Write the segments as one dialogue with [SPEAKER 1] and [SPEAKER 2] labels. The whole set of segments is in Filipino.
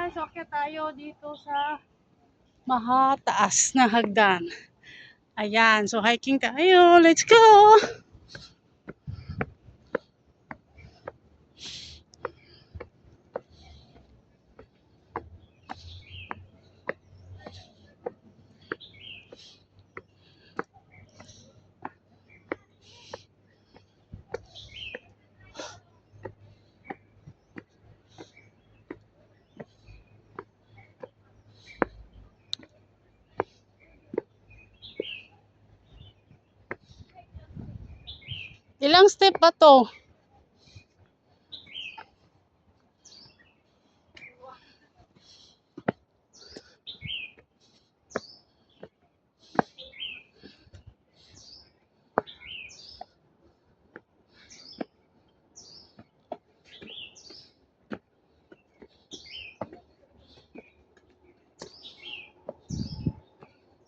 [SPEAKER 1] guys, okay tayo dito sa mahataas na hagdan. Ayan, so hiking tayo. Let's go! Ilang step ba to?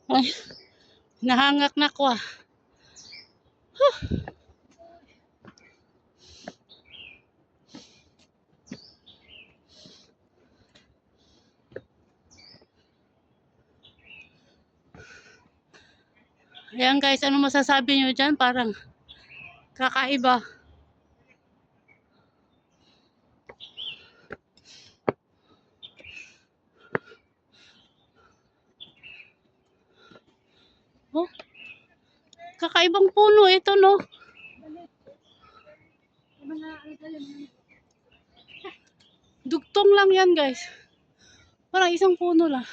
[SPEAKER 1] Ay, nahangak na ko ah. Ayan guys, ano masasabi nyo dyan? Parang kakaiba. Oh, kakaibang puno ito, no? Dugtong lang yan guys. Parang isang puno lang.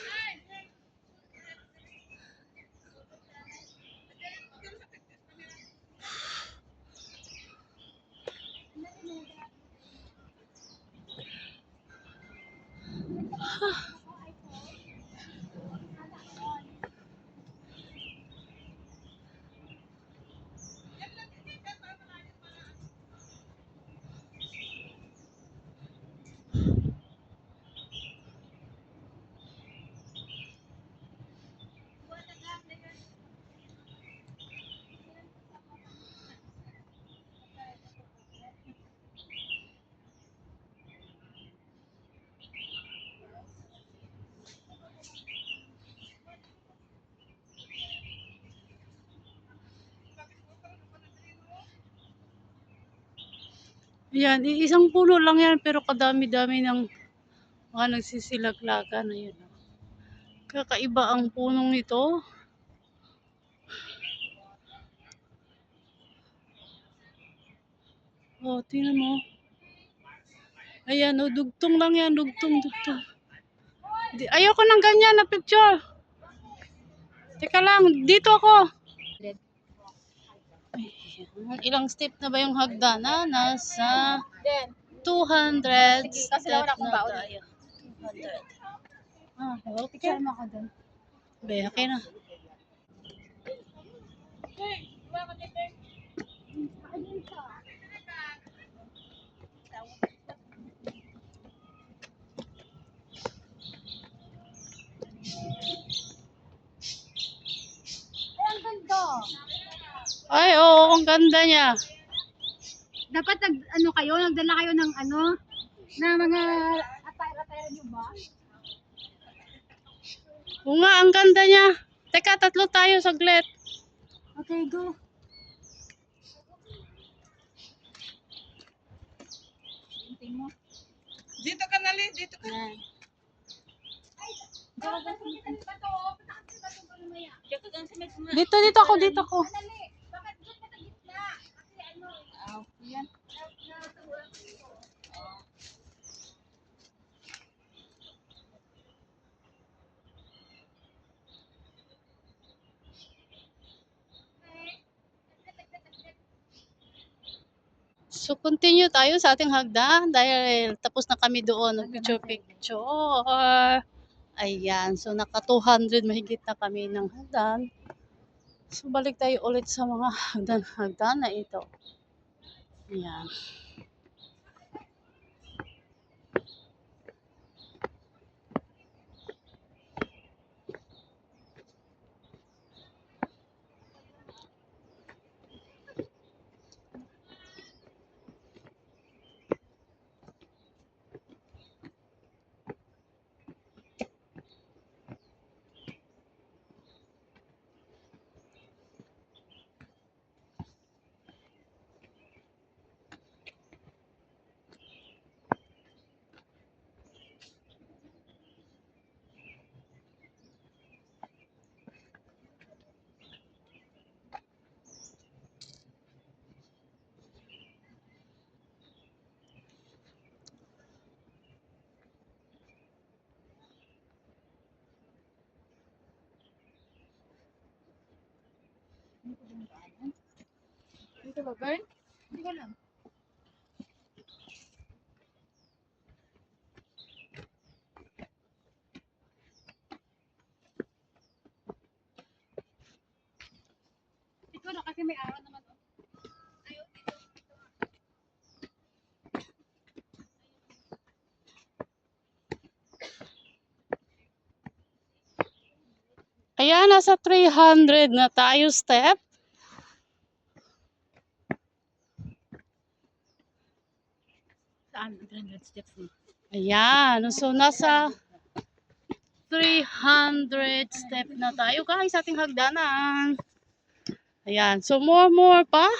[SPEAKER 1] Ayan, isang puno lang yan pero kadami-dami ng mga nagsisilaglagan. Ayan. Kakaiba ang punong ito. Oh, tingnan mo. Ayan, oh, dugtong lang yan. Dugtong. Ayoko ng ganyan na picture. Teka lang, dito ako. Ayan, ilang step na ba yung hagdanan? Nasa 200 step na tayo. 200. Ah, okay. Be, okay na. Ay, oo, ang ganda niya.
[SPEAKER 2] Dapat nagdala kayo ng na mga attire nyo ba?
[SPEAKER 1] Oo nga, ang ganda niya. Teka, tatlo tayo saglit.
[SPEAKER 2] Okay, go.
[SPEAKER 1] Dito ka nali, dito ka. Dito ako, dito ako.
[SPEAKER 2] Bakit doon ka sa gitna? Kasi yan.
[SPEAKER 1] So, continue tayo sa ating hagdan dahil tapos na kami doon ng picture. Ayan, so naka 200 mahigit na kami ng hagdan. So, balik tayo ulit sa mga hagdan na ito. Ayan.
[SPEAKER 2] Dito ba, Bern? Hindi ko alam. Ito na kasi may araw naman. Ayaw dito.
[SPEAKER 1] Ayan, nasa 300 na tayo step.
[SPEAKER 2] Saan? 300 steps eh.
[SPEAKER 1] Ayan, so nasa 300 step na tayo guys sa ating hagdanan. Ayan, so more pa.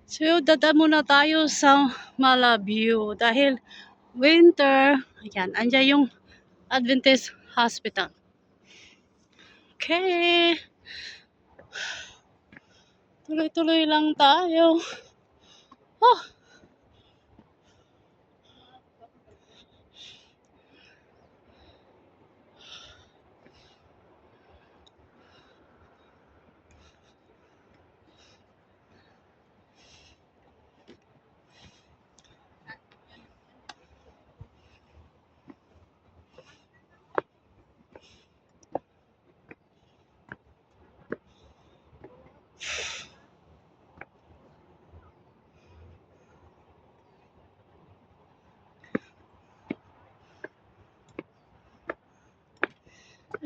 [SPEAKER 1] So, dadaan muna tayo sa Malabio dahil winter. Ayan, andyan yung Adventist Hospital. Okay. Tuloy-tuloy lang tayo. Oh,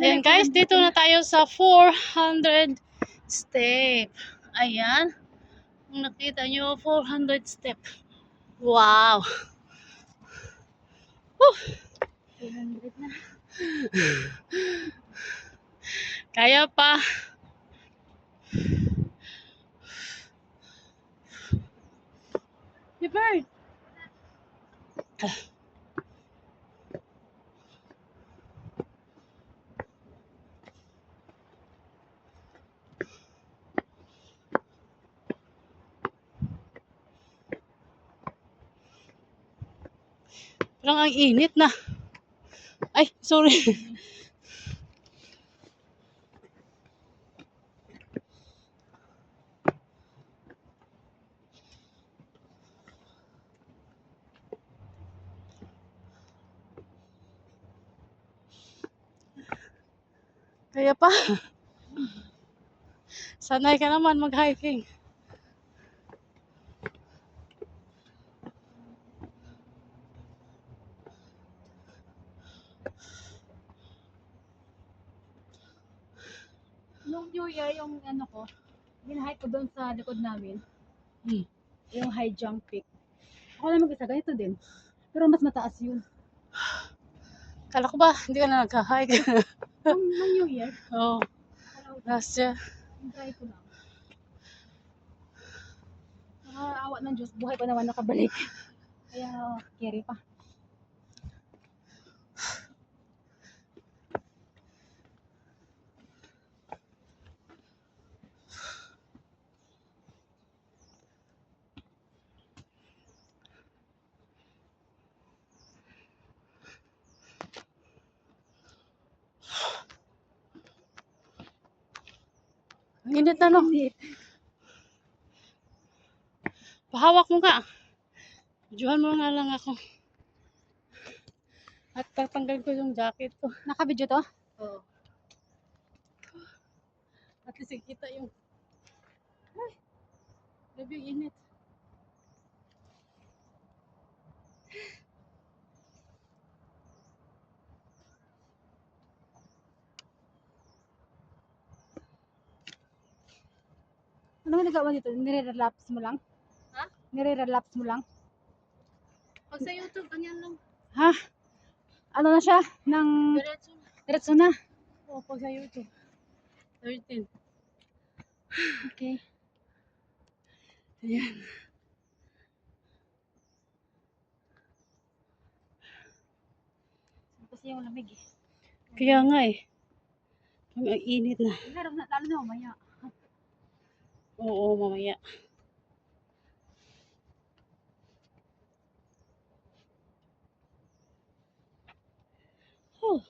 [SPEAKER 1] ayan guys, dito na tayo sa 400 step. Ayan. Kung nakita nyo, 400 step. Wow.
[SPEAKER 2] 200 na.
[SPEAKER 1] Kaya pa. Hey, bird. Parang ang init na. Ay, sorry. Kaya pa. Sanay ka naman mag-hiking.
[SPEAKER 2] Nung New Year, yung ano ko, ginahike ko doon sa likod namin,
[SPEAKER 1] Hmm.
[SPEAKER 2] yung high jump peak. Ako lang mag-isa, ganito din. Pero mas mataas yun.
[SPEAKER 1] Kala ko ba, hindi ka na nag-hike.
[SPEAKER 2] Nung New Year,
[SPEAKER 1] Oh,
[SPEAKER 2] alam ko,
[SPEAKER 1] last year.
[SPEAKER 2] try ko lang. Nakaawa ng Diyos, buhay ko naman nakabalik. Kaya, carry pa.
[SPEAKER 1] Ang init na no.
[SPEAKER 2] Init.
[SPEAKER 1] Pahawak mo ka. Videohan mo nga lang ako. At tatanggal ko yung jacket ko.
[SPEAKER 2] Naka-video to?
[SPEAKER 1] Oo. At least kita yung... Ay, grabe yung init.
[SPEAKER 2] Ano nagawa dito? Nire-relapse mo lang?
[SPEAKER 1] Ha?
[SPEAKER 2] Nire-relapse mo lang?
[SPEAKER 1] Pag sa YouTube, ganyan lang.
[SPEAKER 2] Ha? Ano na siya? Nang
[SPEAKER 1] Diretso na.
[SPEAKER 2] diretso na.
[SPEAKER 1] O, pag sa YouTube. 13.
[SPEAKER 2] Okay.
[SPEAKER 1] Ayan.
[SPEAKER 2] Kasi yung lamig eh.
[SPEAKER 1] Kaya nga eh. Ang init na.
[SPEAKER 2] Lalo na mamaya.
[SPEAKER 1] Oo, mamaya. Oh.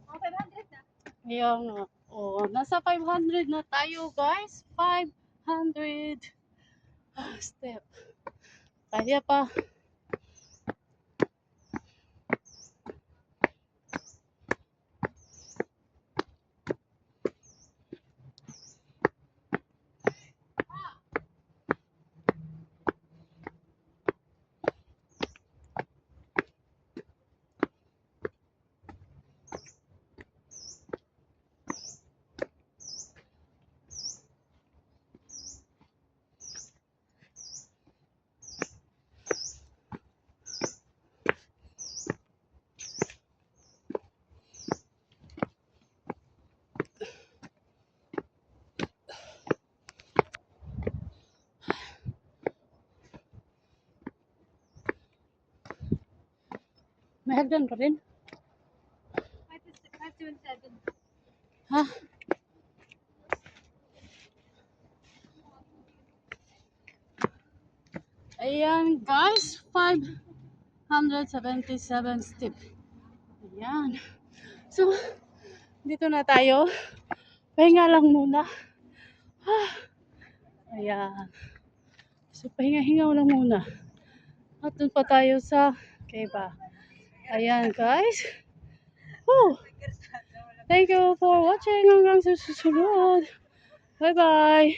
[SPEAKER 2] Oh, 500 na.
[SPEAKER 1] Kaya nga. Oh, nasa 500 na tayo, guys. 500 step. Kaya pa. May hagdan pa rin.
[SPEAKER 2] 527.
[SPEAKER 1] Ha? Ayan, guys. 577 step. Ayan. So, dito na tayo. Pahinga lang muna. Ayan. So, pahinga-hinga lang muna. At doon pa tayo sa Keba. Ayan, guys. Woo! Thank you for watching. Hanggang sa susunod. Bye-bye.